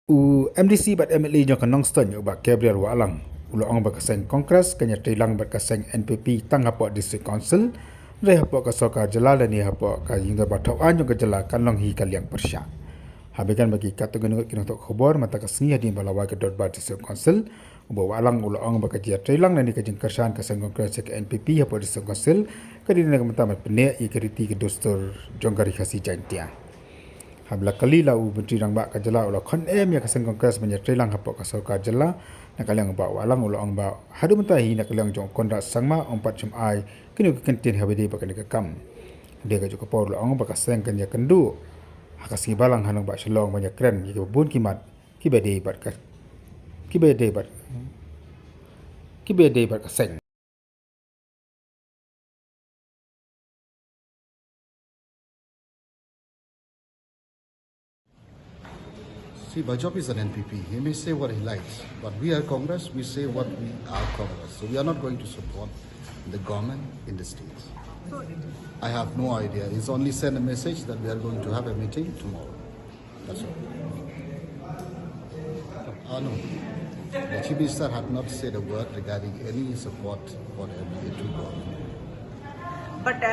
MDC bat MLA nya kanong stan yu ba Gabriel Walang ulang ba kaseng kongres kanya tilang bat kaseng NPP tang hapo district council re hapo ka sarkar jala dan ni hapo ka yingda ba thaw anyo ka jala kanong hi kaliang persya habegan bagi katagun kinong tok khobor mata kasni hadi balawa ke dot ba district council ubo Walang ulang ba ka jia tilang dan ni ka jing kersan kaseng kongres ke NPP hapo district council kadi na mata mat pene i keriti ke dostor jonggari khasi jantia habla kali la u menteri rang ba ka jala ulah khon em ya kaseng kongres menye trilang hapo ka sarkar jala na kalang ba Walang ulah ong ba hadu mentahi na kalang jong konda sangma ompat jum ai kini ke kentin habede ba kan ka kam de ga joko por ulah ong ba kaseng kan ya kendu hakasi balang hanong ba shlong banyak kren ki bun kimat ki bede bat ka ki bede bat kaseng. See, Bajop is an NPP. He may say what he likes, but we are Congress, we say what we are Congress. So we are not going to support the government in the states. I have no idea. He's only sent a message that we are going to have a meeting tomorrow. That's all. No. The Chief Minister had not said a word regarding any support for the government. But